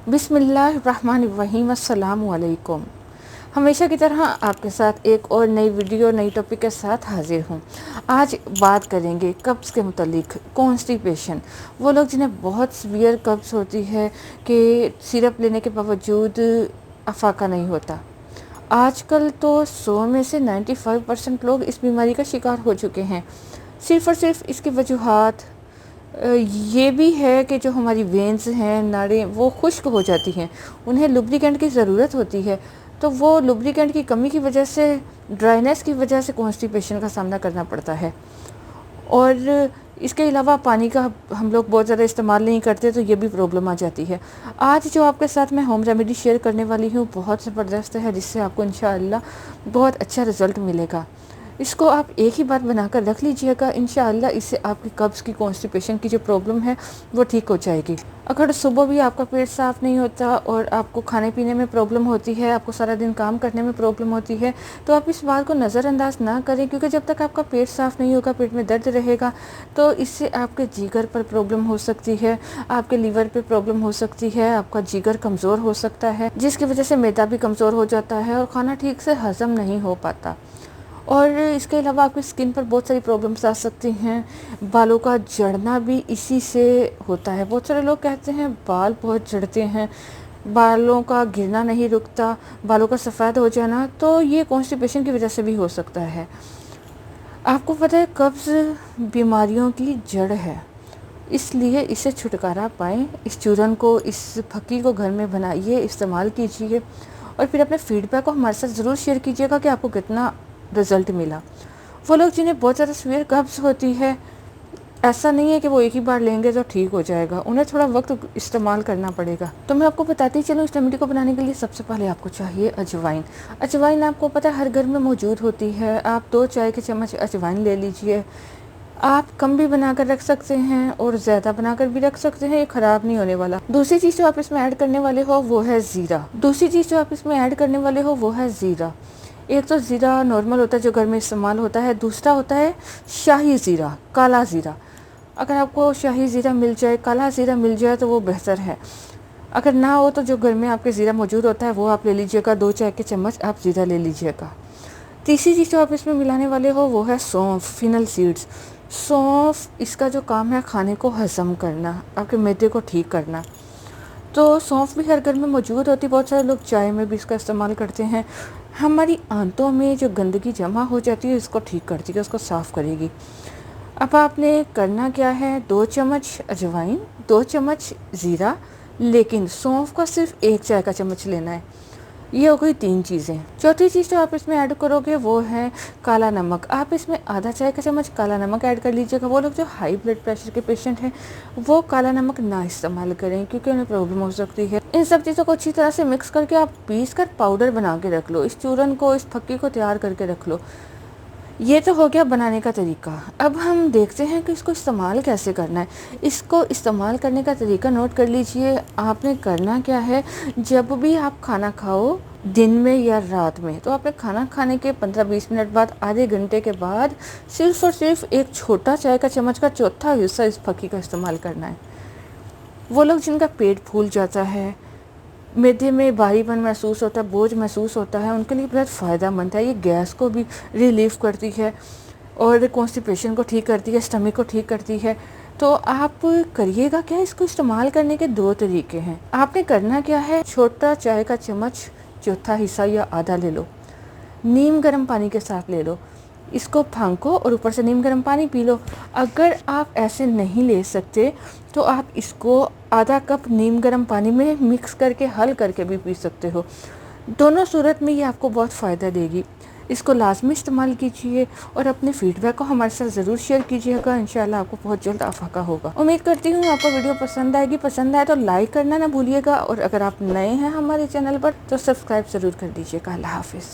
بسم اللہ الرحمن الرحیم، السلام علیکم۔ ہمیشہ کی طرح آپ کے ساتھ ایک اور نئی ویڈیو نئی ٹاپک کے ساتھ حاضر ہوں۔ آج بات کریں گے قبض کے متعلق، کانسٹیپیشن۔ وہ لوگ جنہیں بہت سیویئر قبض ہوتی ہے کہ سیرپ لینے کے باوجود افاقہ نہیں ہوتا۔ آج کل تو 100 میں سے 95% لوگ اس بیماری کا شکار ہو چکے ہیں۔ صرف اور صرف اس کی وجوہات یہ بھی ہے کہ جو ہماری وینز ہیں، ناڑیں، وہ خشک ہو جاتی ہیں، انہیں لوبریکینٹ کی ضرورت ہوتی ہے، تو وہ لوبریکینٹ کی کمی کی وجہ سے، ڈرائنیس کی وجہ سے کانسٹیپیشن کا سامنا کرنا پڑتا ہے۔ اور اس کے علاوہ پانی کا ہم لوگ بہت زیادہ استعمال نہیں کرتے، تو یہ بھی پرابلم آ جاتی ہے۔ آج جو آپ کے ساتھ میں ہوم ریمیڈی شیئر کرنے والی ہوں بہت زبردست ہے، جس سے آپ کو انشاءاللہ بہت اچھا رزلٹ ملے گا۔ اس کو آپ ایک ہی بار بنا کر رکھ لیجئے گا، انشاءاللہ اس سے آپ کی قبض کی، کانسٹیپیشن کی جو پرابلم ہے وہ ٹھیک ہو جائے گی۔ اگر صبح بھی آپ کا پیٹ صاف نہیں ہوتا اور آپ کو کھانے پینے میں پرابلم ہوتی ہے، آپ کو سارا دن کام کرنے میں پرابلم ہوتی ہے، تو آپ اس بات کو نظر انداز نہ کریں، کیونکہ جب تک آپ کا پیٹ صاف نہیں ہوگا، پیٹ میں درد رہے گا، تو اس سے آپ کے جگر پر پرابلم ہو سکتی ہے، آپ کے لیور پہ پرابلم ہو سکتی ہے، آپ کا جگر کمزور ہو سکتا ہے، جس کی وجہ سے معدہ بھی کمزور ہو جاتا ہے اور کھانا ٹھیک سے ہضم نہیں ہو پاتا۔ اور اس کے علاوہ آپ کی اسکن پر بہت ساری پرابلمس آ سکتی ہیں۔ بالوں کا جڑنا بھی اسی سے ہوتا ہے۔ بہت سارے لوگ کہتے ہیں بال بہت جھڑتے ہیں، بالوں کا گرنا نہیں رکتا، بالوں کا سفید ہو جانا، تو یہ کانسٹیپیشن کی وجہ سے بھی ہو سکتا ہے۔ آپ کو پتہ ہے قبض بیماریوں کی جڑ ہے، اس لیے اسے چھٹکارا پائیں۔ اس چورن کو، اس پھکی کو گھر میں بنائیے، استعمال کیجیے، اور پھر اپنے فیڈ بیک کو ہمارے ساتھ ضرور شیئر کیجیے گا کہ آپ کو کتنا رزلٹ ملا۔ وہ لوگ جنہیں بہت زیادہ سیویئر قبض ہوتی ہے، ایسا نہیں ہے کہ وہ ایک ہی بار لیں گے تو ٹھیک ہو جائے گا، انہیں تھوڑا وقت استعمال کرنا پڑے گا۔ تو میں آپ کو بتاتی چلوں، اس ریمیڈی کو بنانے کے لیے سب سے پہلے آپ کو چاہیے اجوائن۔ اجوائن آپ کو پتہ ہے ہر گھر میں موجود ہوتی ہے۔ آپ 2 چائے کے چمچ اجوائن لے لیجئے۔ آپ کم بھی بنا کر رکھ سکتے ہیں اور زیادہ بنا کر بھی رکھ سکتے ہیں، یہ خراب نہیں ہونے والا۔ دوسری چیز جو آپ اس میں ایڈ کرنے والے ہو وہ ہے زیرہ۔ ایک تو زیرہ نارمل ہوتا ہے جو گھر میں استعمال ہوتا ہے، دوسرا ہوتا ہے شاہی زیرہ، کالا زیرہ۔ اگر آپ کو شاہی زیرہ مل جائے، کالا زیرہ مل جائے تو وہ بہتر ہے۔ اگر نہ ہو تو جو گھر میں آپ کے زیرہ موجود ہوتا ہے وہ آپ لے لیجئے گا، 2 چائے کے چمچ آپ زیرہ لے لیجئے گا۔ تیسری چیز جو آپ اس میں ملانے والے ہو وہ ہے سونف، فینل سیڈز۔ سونف، اس کا جو کام ہے کھانے کو ہضم کرنا، آپ کے معدے کو ٹھیک کرنا۔ تو سونف بھی ہر گھر میں موجود ہوتی ہے، بہت سارے لوگ چائے میں بھی اس کا استعمال کرتے ہیں۔ ہماری آنتوں میں جو گندگی جمع ہو جاتی ہے اس کو ٹھیک کرتی ہے، اس کو صاف کرے گی۔ اب آپ نے کرنا کیا ہے، 2 چمچ اجوائن، 2 چمچ زیرہ، لیکن سونف کا صرف 1 چائے کا چمچ لینا ہے۔ یہ ہو گئی 3 چیزیں۔ چوتھی چیز جو آپ اس میں ایڈ کرو گے وہ ہے کالا نمک۔ آپ اس میں آدھا چائے کا چمچ کالا نمک ایڈ کر لیجئے گا۔ وہ لوگ جو ہائی بلڈ پریشر کے پیشنٹ ہیں وہ کالا نمک نہ استعمال کریں، کیونکہ انہیں پرابلم ہو سکتی ہے۔ ان سب چیزوں کو اچھی طرح سے مکس کر کے آپ پیس کر پاؤڈر بنا کے رکھ لو، اس چورن کو، اس پھکی کو تیار کر کے رکھ لو۔ یہ تو ہو گیا بنانے کا طریقہ۔ اب ہم دیکھتے ہیں کہ اس کو استعمال کیسے کرنا ہے۔ اس کو استعمال کرنے کا طریقہ نوٹ کر لیجئے۔ آپ نے کرنا کیا ہے، جب بھی آپ کھانا کھاؤ، دن میں یا رات میں، تو آپ نے کھانا کھانے کے 15-20 منٹ بعد، آدھے گھنٹے کے بعد، صرف اور صرف 1 چھوٹا چائے کا چمچ کا چوتھا حصہ اس پھکی کا استعمال کرنا ہے۔ وہ لوگ جن کا پیٹ پھول جاتا ہے، معدے میں بھاری پن محسوس ہوتا ہے، بوجھ محسوس ہوتا ہے، ان کے لیے بہت فائدہ مند ہے۔ یہ گیس کو بھی ریلیف کرتی ہے اور کانسٹیپیشن کو ٹھیک کرتی ہے، اسٹمک کو ٹھیک کرتی ہے۔ تو آپ کریے گا کیا، اس کو استعمال کرنے کے 2 طریقے ہیں۔ آپ نے کرنا کیا ہے، چھوٹا چائے کا چمچ چوتھا حصہ یا آدھا لے لو، نیم گرم پانی کے ساتھ لے لو، اس کو پھینکو اور اوپر سے نیم گرم پانی پی لو۔ اگر آپ ایسے نہیں لے سکتے تو آپ اس کو آدھا کپ نیم گرم پانی میں مکس کر کے حل کر کے بھی پی سکتے ہو۔ دونوں صورت میں یہ آپ کو بہت فائدہ دے گی۔ اس کو لازمی استعمال کیجئے اور اپنے فیڈ بیک کو ہمارے ساتھ ضرور شیئر کیجئے گا، انشاءاللہ آپ کو بہت جلد افاقہ ہوگا۔ امید کرتی ہوں آپ کو ویڈیو پسند آئے گی، پسند آئے تو لائک کرنا نہ بھولیے گا، اور اگر آپ نئے ہیں ہمارے چینل پر تو سبسکرائب ضرور کر دیجئے گا۔ اللہ حافظ۔